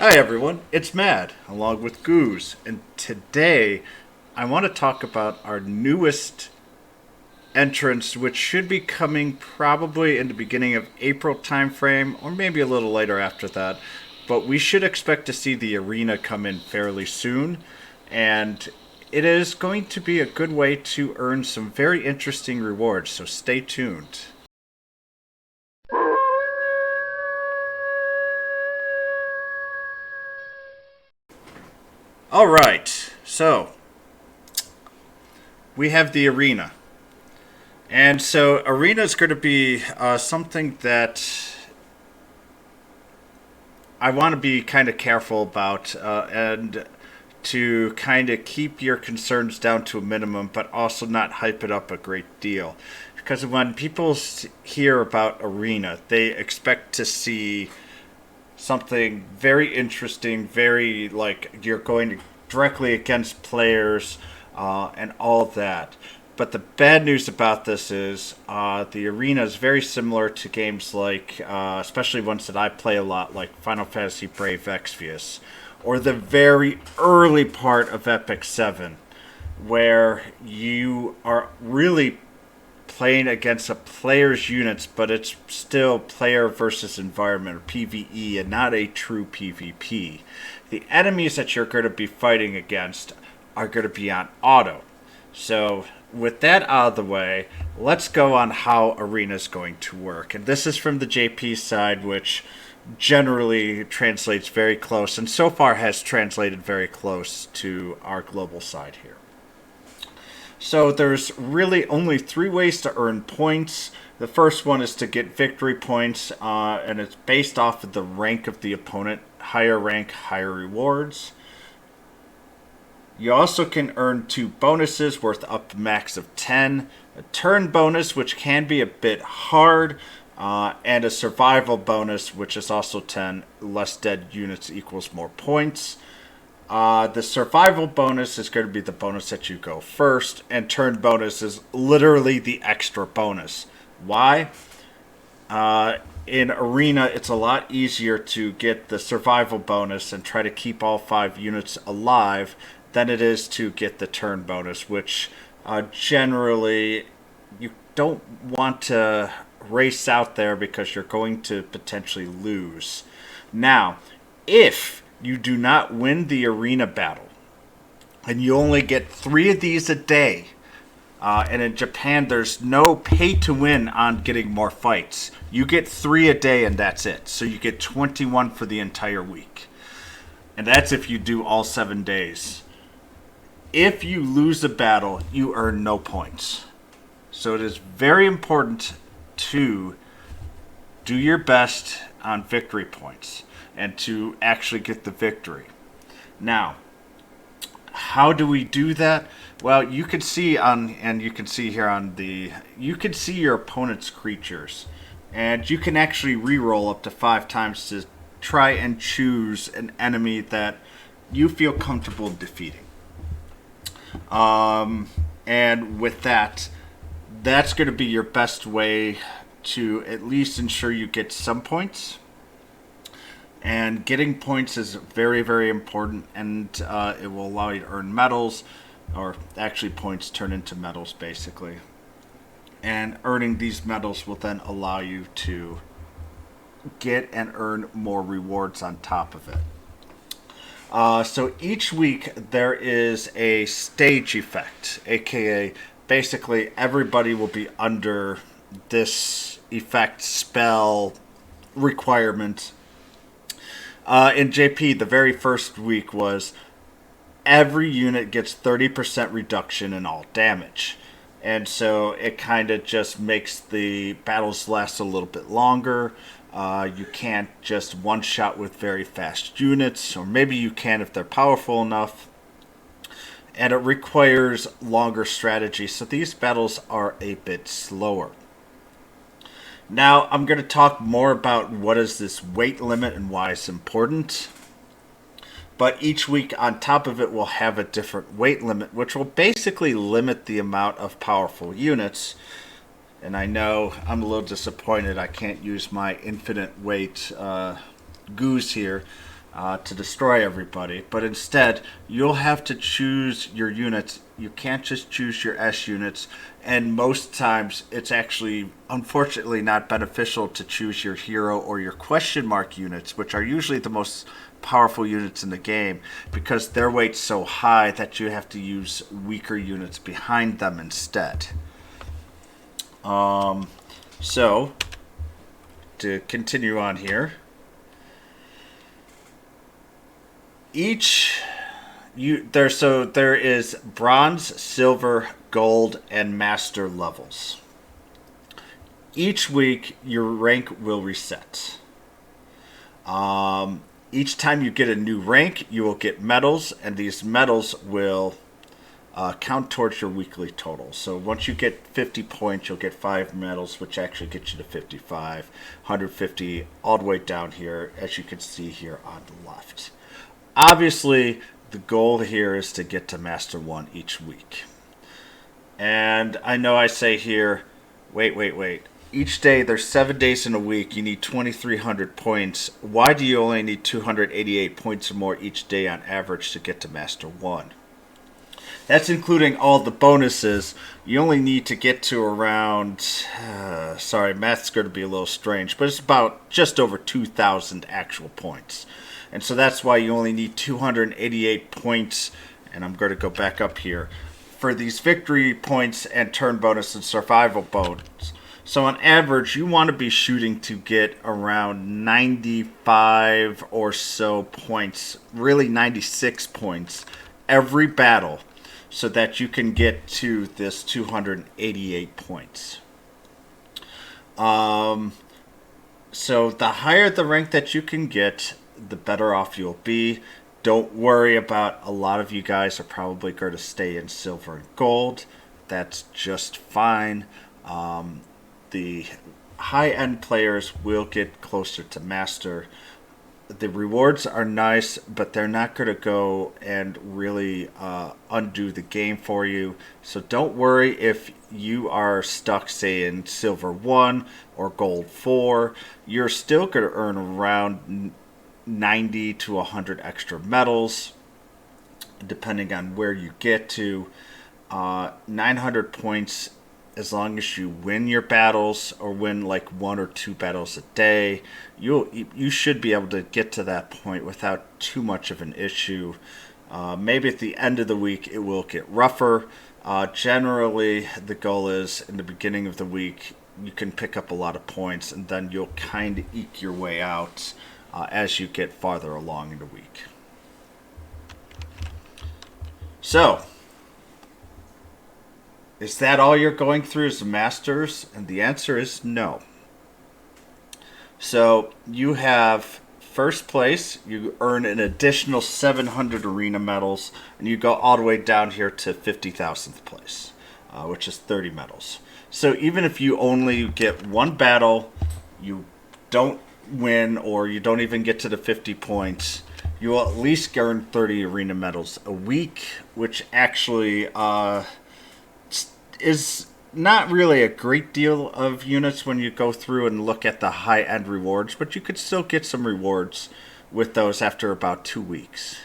Hi everyone, it's Mad, along with Goose, and today I want to talk about our newest entrance, which should be coming probably in the beginning of April timeframe, or maybe a little later after that. But we should expect to see the arena come in fairly soon, and it is going to be a good way to earn some very interesting rewards, so stay tuned. Alright, so we have the arena. And so, arena is going to be something that I want to be kind of careful about and to kind of keep your concerns down to a minimum, but also not hype it up a great deal. Because when people hear about arena, they expect to see something very interesting, very like you're going directly against players and all that. But the bad news about this is the arena is very similar to games like, especially ones that I play a lot, like Final Fantasy Brave Exvius, or the very early part of Epic 7, where you are really playing against a player's units, but it's still player versus environment, or PvE, and not a true PvP. The enemies that you're going to be fighting against are going to be on auto. So, with that out of the way, let's go on how Arena is going to work. And this is from the JP side, which generally translates very close, and so far has translated very close to our global side here. So there's really only three ways to earn points. The first one is to get victory points, and it's based off of the rank of the opponent. Higher rank, higher rewards. You also can earn two bonuses worth up to max of 10. A turn bonus, which can be a bit hard, and a survival bonus, which is also 10. Less dead units equals more points. The survival bonus is going to be the bonus that you go first, and turn bonus is literally the extra bonus. Why? In Arena, it's a lot easier to get the survival bonus and try to keep all 5 units alive than it is to get the turn bonus, which generally you don't want to race out there because you're going to potentially lose. Now, if you do not win the arena battle, and you only get 3 of these a day, and in Japan there's no pay to win on getting more fights. You get 3 a day and that's it. So you get 21 for the entire week. And that's if you do all 7 days. If you lose a battle, you earn no points. So it is very important to do your best on victory points and to actually get the victory. Now, how do we do that? Well, you can see and you can see here on you can see your opponent's creatures, and you can actually re-roll up to 5 times to try and choose an enemy that you feel comfortable defeating. And with that, that's going to be your best way to at least ensure you get some points. And getting points is very, very important, and it will allow you to earn medals, or actually points turn into medals, basically. And earning these medals will then allow you to get and earn more rewards on top of it. So each week there is a stage effect, aka basically everybody will be under this effect spell requirement. In JP, the very first week was every unit gets 30% reduction in all damage. And so it kind of just makes the battles last a little bit longer. You can't just one-shot with very fast units, or maybe you can if they're powerful enough. And it requires longer strategy, so these battles are a bit slower. Now, I'm going to talk more about what is this weight limit and why it's important. But each week on top of it will have a different weight limit, which will basically limit the amount of powerful units. And I know I'm a little disappointed I can't use my infinite weight goose here. to destroy everybody, but instead you'll have to choose your units. You can't just choose your S units, and most times it's actually unfortunately not beneficial to choose your hero or your question mark units, which are usually the most powerful units in the game, because their weight's so high that you have to use weaker units behind them instead. So to continue on here, there is bronze, silver, gold, and master levels. Each week your rank will reset. Each time you get a new rank, you will get medals, and these medals will count towards your weekly total. So once you get 50 points, you'll get 5 medals, which actually gets you to 55, 150, all the way down here, as you can see here on the left. Obviously, the goal here is to get to Master 1 each week. And I know I say here, wait. Each day, there's 7 days in a week, you need 2,300 points. Why do you only need 288 points or more each day on average to get to Master 1? That's including all the bonuses. You only need to get to around, sorry, math's going to be a little strange, but it's about just over 2,000 actual points. And so that's why you only need 288 points, and I'm going to go back up here, for these victory points and turn bonus and survival bonus. So on average, you want to be shooting to get around 95 or so points, really 96 points, every battle, so that you can get to this 288 points. So the higher the rank that you can get, the better off you'll be. Don't worry about, a lot of you guys are probably going to stay in silver and gold. That's just fine. The high-end players will get closer to master. The rewards are nice, but they're not going to go and really undo the game for you. So don't worry if you are stuck, say, in silver 1 or gold 4. You're still going to earn around 90 to 100 extra medals, depending on where you get to. 900 points as long as you win your battles, or win like 1 or 2 battles a day. You should be able to get to that point without too much of an issue. Maybe at the end of the week it will get rougher. Generally, the goal is in the beginning of the week you can pick up a lot of points, and then you'll kind of eke your way out as you get farther along in the week. So, is that all you're going through as a Masters? And the answer is no. So you have first place, you earn an additional 700 arena medals, and you go all the way down here to 50,000th place, which is 30 medals. So even if you only get one battle, you don't win, or you don't even get to the 50 points, you will at least earn 30 arena medals a week, which actually is not really a great deal of units when you go through and look at the high-end rewards, but you could still get some rewards with those after about 2 weeks.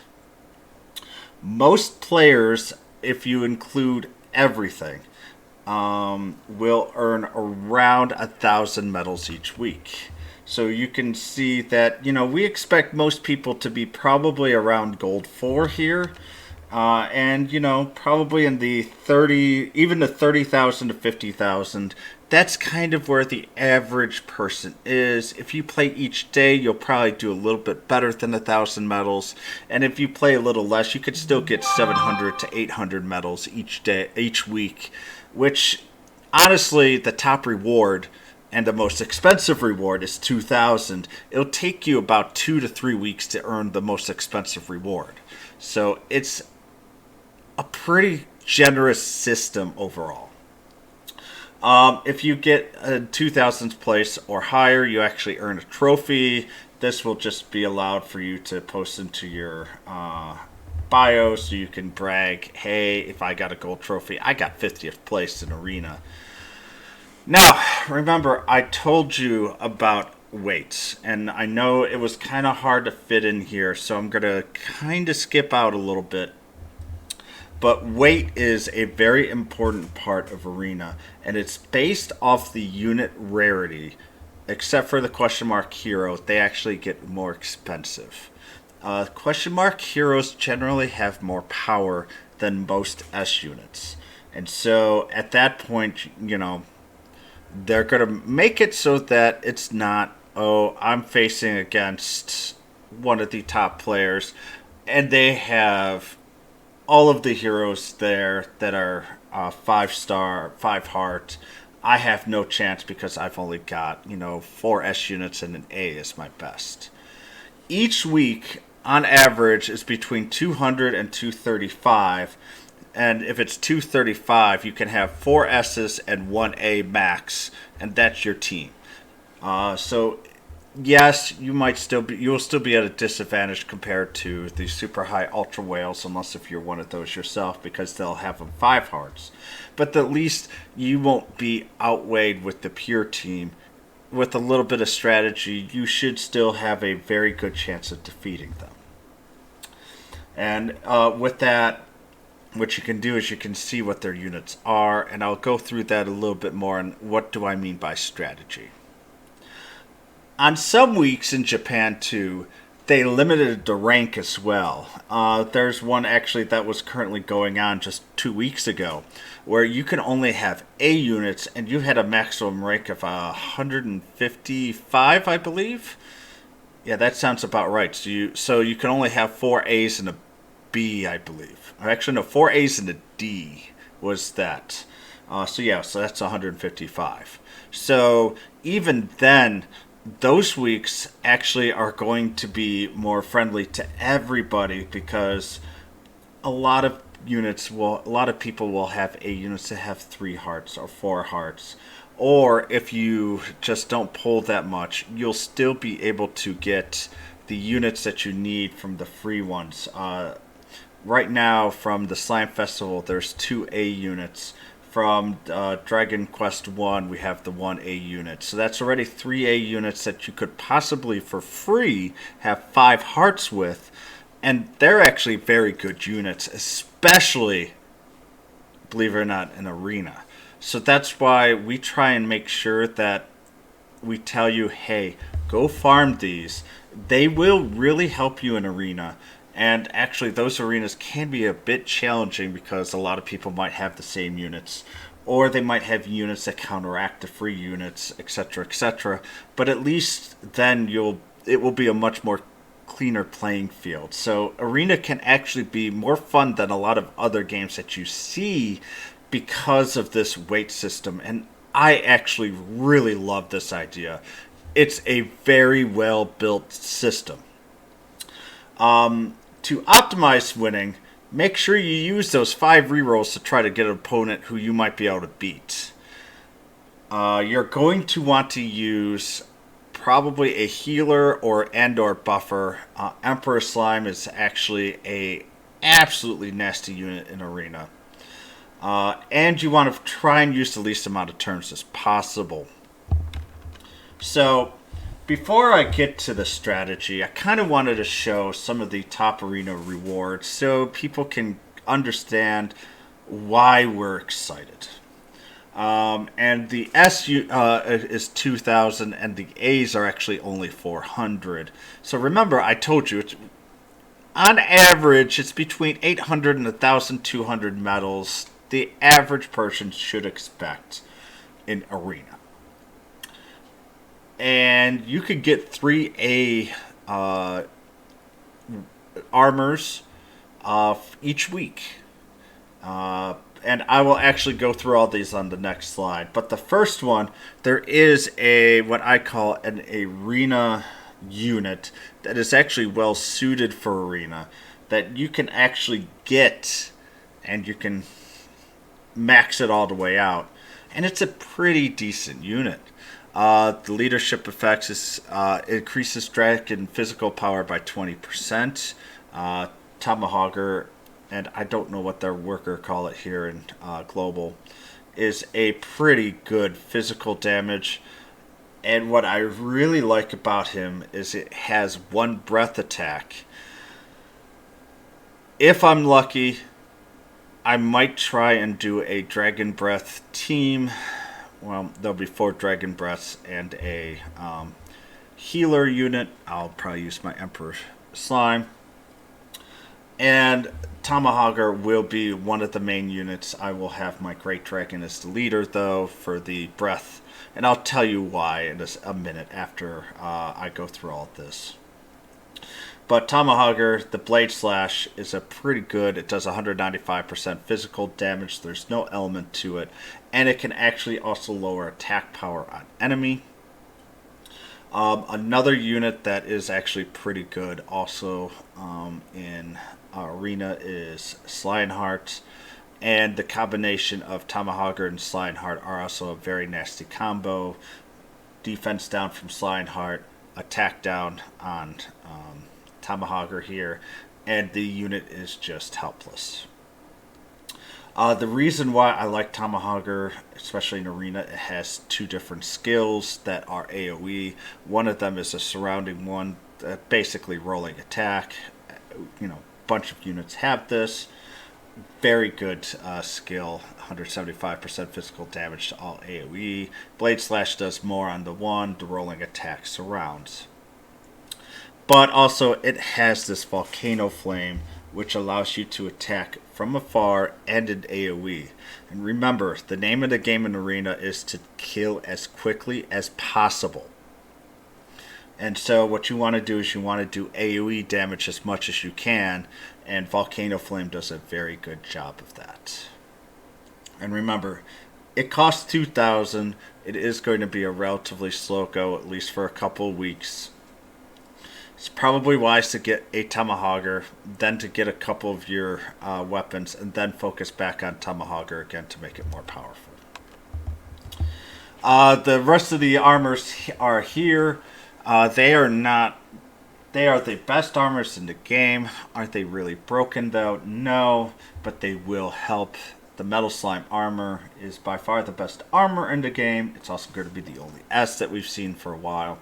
Most players, if you include everything, will earn around 1,000 medals each week. So you can see that, we expect most people to be probably around gold 4 here. And probably in the 30, even the 30,000 to 50,000, that's kind of where the average person is. If you play each day, you'll probably do a little bit better than 1,000 medals. And if you play a little less, you could still get 700 to 800 medals each day, each week, which honestly, the top reward and the most expensive reward is 2,000. It'll take you about 2 to 3 weeks to earn the most expensive reward. So it's a pretty generous system overall. If you get a 2,000th place or higher, you actually earn a trophy. This will just be allowed for you to post into your bio, so you can brag, hey, if I got a gold trophy, I got 50th place in arena. Now, remember, I told you about weights. And I know it was kind of hard to fit in here, so I'm going to kind of skip out a little bit. But weight is a very important part of Arena, and it's based off the unit rarity. Except for the question mark hero, they actually get more expensive. Question mark heroes generally have more power than most S units. And so at that point, they're going to make it so that it's not, oh, I'm facing against one of the top players, and they have all of the heroes there that are 5-star, 5 heart. I have no chance because I've only got, 4 S units and an A is my best. Each week, on average, is between 200 and 235. And if it's 235, you can have 4 S's and 1 A max, and that's your team. So yes, you'll still be at a disadvantage compared to the super high ultra whales, unless if you're one of those yourself, because they'll have them 5 hearts. But at least you won't be outweighed with the pure team. With a little bit of strategy, you should still have a very good chance of defeating them. And with that, what you can do is you can see what their units are, and I'll go through that a little bit more and what do I mean by strategy. On some weeks in Japan too, they limited the rank as well. There's one actually that was currently going on just 2 weeks ago, where you can only have A units and you had a maximum rank of 155, I believe. Yeah, that sounds about right. So you can only have 4 A's and a B, I believe. Or actually, no, 4 A's and a D was that. So that's 155. So even then, those weeks actually are going to be more friendly to everybody because a lot of people will have A units that have 3 hearts or 4 hearts. Or if you just don't pull that much, you'll still be able to get the units that you need from the free ones. Right now, from the Slime Festival, there's 2 A units. From Dragon Quest 1, we have the 1 A unit. So that's already 3 A units that you could possibly, for free, have 5 hearts with. And they're actually very good units, especially, believe it or not, in Arena. So that's why we try and make sure that we tell you, hey, go farm these. They will really help you in Arena. And actually, those arenas can be a bit challenging because a lot of people might have the same units. Or they might have units that counteract the free units, etc., etc. But at least then it will be a much more cleaner playing field. So Arena can actually be more fun than a lot of other games that you see because of this weight system. And I actually really love this idea. It's a very well built system. To optimize winning, make sure you use those 5 rerolls to try to get an opponent who you might be able to beat. You're going to want to use probably a healer or buffer. Emperor Slime is actually a absolutely nasty unit in Arena. And you want to try and use the least amount of turns as possible. So, before I get to the strategy, I kind of wanted to show some of the top Arena rewards so people can understand why we're excited. And the S is 2,000 and the A's are actually only 400. So remember, I told you, on average, it's between 800 and 1,200 medals the average person should expect in Arena. And you could get 3A armors each week. And I will actually go through all these on the next slide. But the first one, there is what I call an Arena unit that is actually well suited for Arena. That you can actually get, and you can max it all the way out. And it's a pretty decent unit. The leadership effects is increases dragon physical power by 20%. Tomahoger, and I don't know what their worker call it here in global, is a pretty good physical damage. And what I really like about him is it has one breath attack. If I'm lucky, I might try and do a Dragon Breath team. Well, there'll be 4 Dragon Breaths and a healer unit. I'll probably use my Emperor Slime. And Tomahoger will be one of the main units. I will have my Great Dragon as the leader, though, for the breath. And I'll tell you why in a minute after I go through all of this. But Tomahoger, the Blade Slash, is a pretty good. It does 195% physical damage. There's no element to it. And it can actually also lower attack power on enemy. Another unit that is actually pretty good also in Arena is Slineheart. And the combination of Tomahoger and Slineheart are also a very nasty combo. Defense down from Slineheart, attack down on Tomahoger here, and the unit is just helpless. The reason why I like Tomahoger, especially in Arena, it has 2 different skills that are AoE. One of them is a surrounding one, basically rolling attack. Bunch of units have this. Very good skill, 175% physical damage to all AoE. Blade Slash does more on the one, the rolling attack surrounds. But also it has this Volcano Flame, which allows you to attack from afar and in AoE. And remember, the name of the game in Arena is to kill as quickly as possible. And so what you want to do is you want to do AoE damage as much as you can, and Volcano Flame does a very good job of that. And remember, it costs 2,000. It is going to be a relatively slow go, at least for a couple of weeks. It's probably wise to get a Tomahoger, then to get a couple of your weapons, and then focus back on Tomahoger again to make it more powerful. The rest of the armors are here. They are not. They are the best armors in the game. Aren't they really broken though? No, but they will help. The Metal Slime armor is by far the best armor in the game. It's also going to be the only S that we've seen for a while.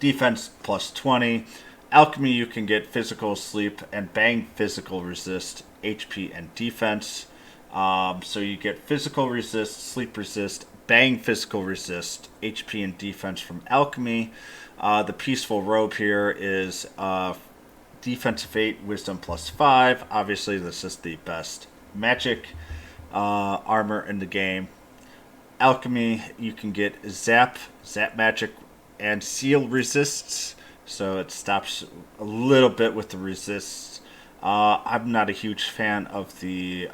Defense plus 20. Alchemy, you can get physical, sleep, and bang physical resist, HP, and defense. So you get physical resist, sleep resist, bang physical resist, HP, and defense from Alchemy. The Peaceful Robe here is defensive 8, wisdom plus 5. Obviously, this is the best magic armor in the game. Alchemy, you can get zap magic, and seal resists, so it stops a little bit with the resists. I'm not a huge fan of the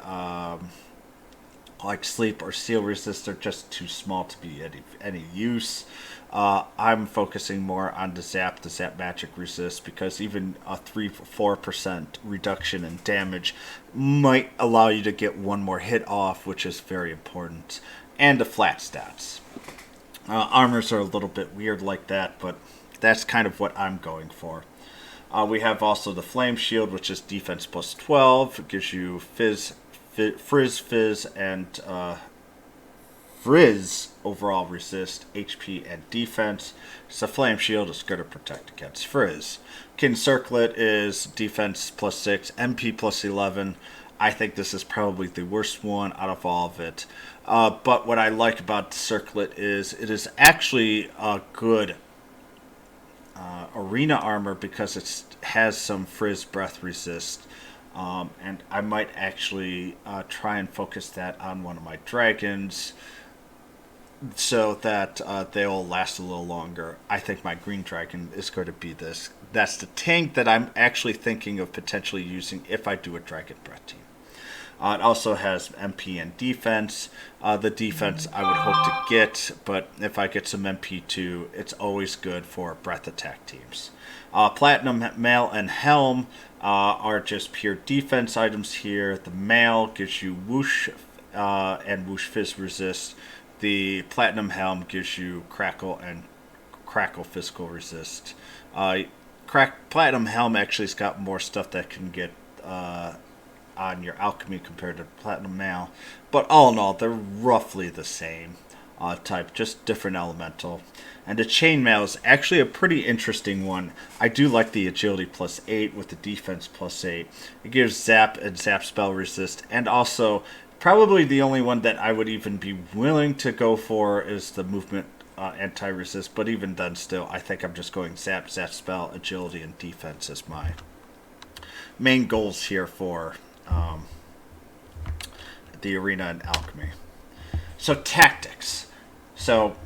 like sleep or seal resist. They're just too small to be any use. I'm focusing more on the zap magic resist, because even a 3-4% reduction in damage might allow you to get one more hit off, which is very important. And the flat stats. Armors are a little bit weird like that, but that's kind of what I'm going for. We have also the Flame Shield, which is defense plus 12. It gives you frizz, and frizz overall resist, HP, and defense. So Flame Shield is going to protect against frizz. Kin Circlet is defense plus 6, MP plus 11. I think this is probably the worst one out of all of it. But what I like about the Circlet is it is actually a good arena armor, because it has some frizz breath resist. And I might actually try and focus that on one of my dragons, so that they'll last a little longer. I think my green dragon is going to be this. That's the tank that I'm actually thinking of potentially using if I do a Dragon Breath team. It also has MP and defense. The defense I would hope to get, but if I get some MP too, it's always good for breath attack teams. Platinum Mail and Helm are just pure defense items here. The Mail gives you whoosh and whoosh fizz resist. The Platinum Helm gives you crackle and crackle physical resist. Platinum Helm actually has got more stuff that can get on your alchemy compared to Platinum Mail, but all in all, they're roughly the same. type, just different elemental. And the chainmail is actually a pretty interesting one. I do like the agility +8 with the defense +8. It gives zap and zap spell resist, and also probably the only one that I would even be willing to go for is the movement anti-resist. But even then, still, I think I'm just going zap, zap spell, agility, and defense as my main goals here for the arena and alchemy. So tactics. So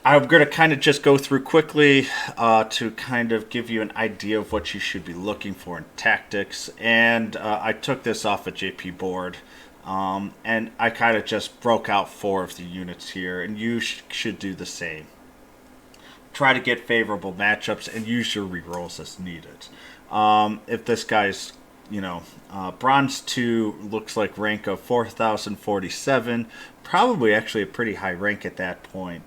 I'm going to kind of just go through quickly to kind of give you an idea of what you should be looking for in tactics. And I took this off a JP board. And I kind of just broke out 4 of the units here. And you should do the same. Try to get favorable matchups and use your rerolls as needed. If this guy's, Bronze 2 looks like rank of 4,047. Probably actually a pretty high rank at that point.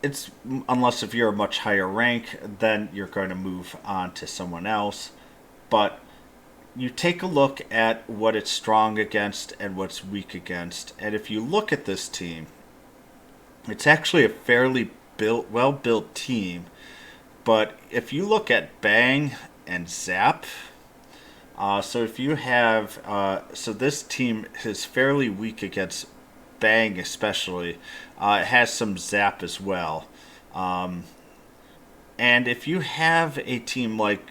It's unless if you're a much higher rank, then you're going to move on to someone else. But you take a look at what it's strong against and what's weak against. And if you look at this team, it's actually a fairly well-built team. But if you look at Bang and Zap, so if you have, so this team is fairly weak against Bang especially. It has some Zap as well. And if you have a team like,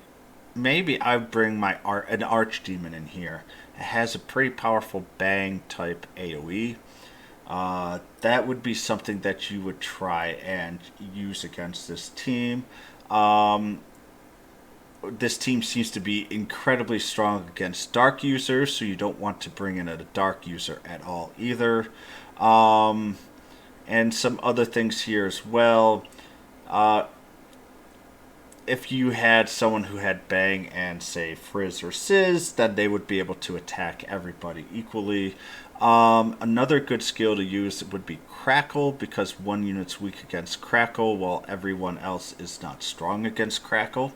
maybe I bring an Archdemon in here. It has a pretty powerful Bang type AoE. That would be something that you would try and use against this team. This team seems to be incredibly strong against dark users, so you don't want to bring in a dark user at all either. And some other things here as well. If you had someone who had Bang and, say, Frizz or Sizz, then they would be able to attack everybody equally. Another good skill to use would be Crackle, because one unit's weak against Crackle, while everyone else is not strong against Crackle.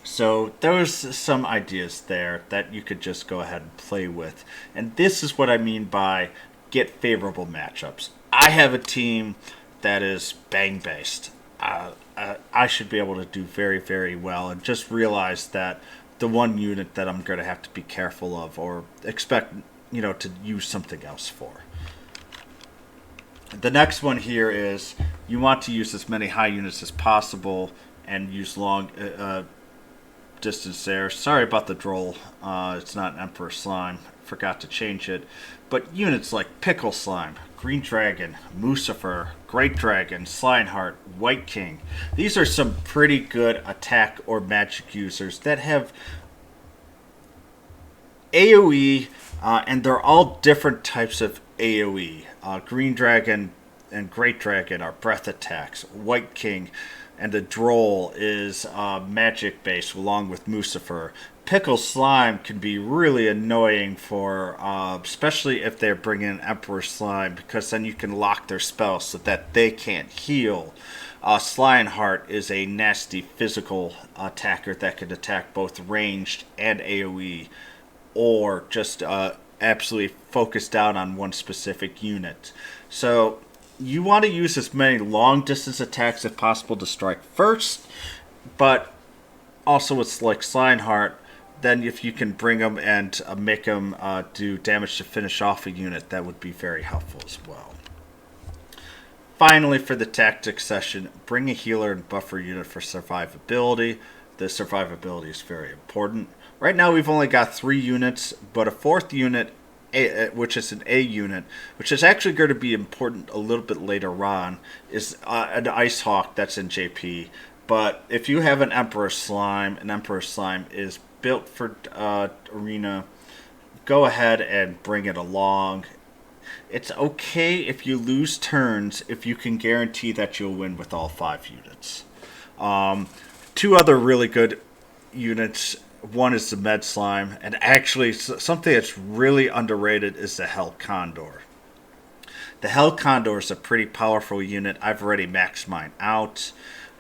So there's some ideas there that you could just go ahead and play with. And this is what I mean by get favorable matchups. I have a team that is Bang based. I should be able to do very, very well, and just realize that the one unit that I'm going to have to be careful of or expect, to use something else for. The next one here is you want to use as many high units as possible and use long distance there. Sorry about the droll. It's not Emperor Slime. Forgot to change it. But units like Pickle Slime, Green Dragon, Mucifer, Great Dragon, Slineheart, White King. These are some pretty good attack or magic users that have AoE, and they're all different types of AoE. Green Dragon and Great Dragon are breath attacks. White King and the Droll is magic based along with Mucifer. Pickle Slime can be really annoying for, especially if they're bringing in Emperor Slime, because then you can lock their spells so that they can't heal. Slineheart is a nasty physical attacker that can attack both ranged and AoE, or just absolutely focus down on one specific unit. So you want to use as many long distance attacks as possible to strike first, but also it's like Slineheart, then if you can bring them and make them do damage to finish off a unit, that would be very helpful as well. Finally, for the tactics session, bring a healer and buffer unit for survivability. The survivability is very important. Right now we've only got 3 units, but a 4th unit, which is an A unit, which is actually going to be important a little bit later on, is an Ice Hawk that's in JP. But if you have an Emperor Slime is built for Arena, go ahead and bring it along. It's okay if you lose turns if you can guarantee that you'll win with all 5 units. 2 other really good units. One is the Med Slime, and actually something that's really underrated is the Hell Condor. The Hell Condor is a pretty powerful unit. I've already maxed mine out.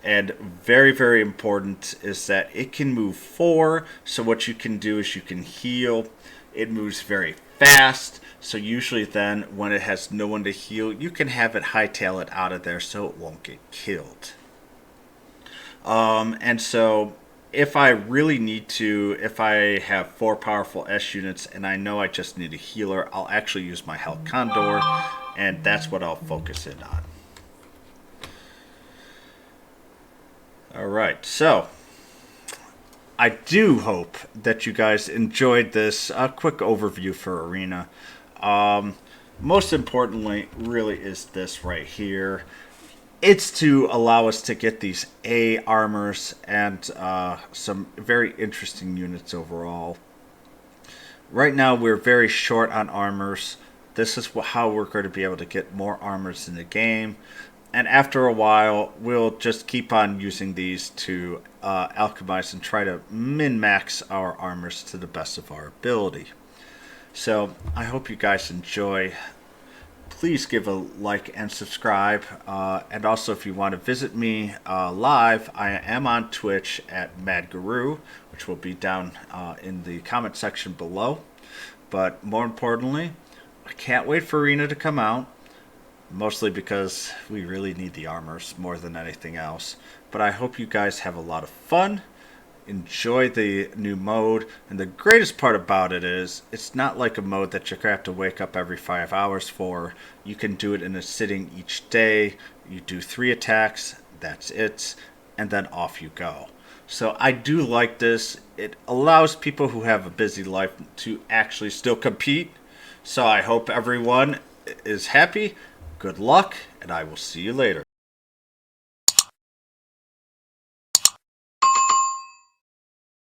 And very, very important is that it can move 4. So what you can do is you can heal. It moves very fast. So usually then, when it has no one to heal, you can have it hightail it out of there so it won't get killed. And so if I really need to, if I have 4 powerful S units and I know I just need a healer, I'll actually use my Hell Condor, and that's what I'll focus in on. Alright, so I do hope that you guys enjoyed this quick overview for Arena. Most importantly, really, is this right here. It's to allow us to get these A armors and some very interesting units overall. Right now, we're very short on armors. This is how we're going to be able to get more armors in the game. And after a while, we'll just keep on using these to alchemize and try to min-max our armors to the best of our ability. So, I hope you guys enjoy. Please give a like and subscribe. And also, if you want to visit me live, I am on Twitch at MadGuru, which will be down in the comment section below. But more importantly, I can't wait for Arena to come out. Mostly because we really need the armors more than anything else. But I hope you guys have a lot of fun. Enjoy the new mode. And the greatest part about it is, it's not like a mode that you're going to have to wake up every 5 hours for. You can do it in a sitting each day. You do 3 attacks, that's it, and then off you go. So I do like this. It allows people who have a busy life to actually still compete. So I hope everyone is happy. Good luck, and I will see you later.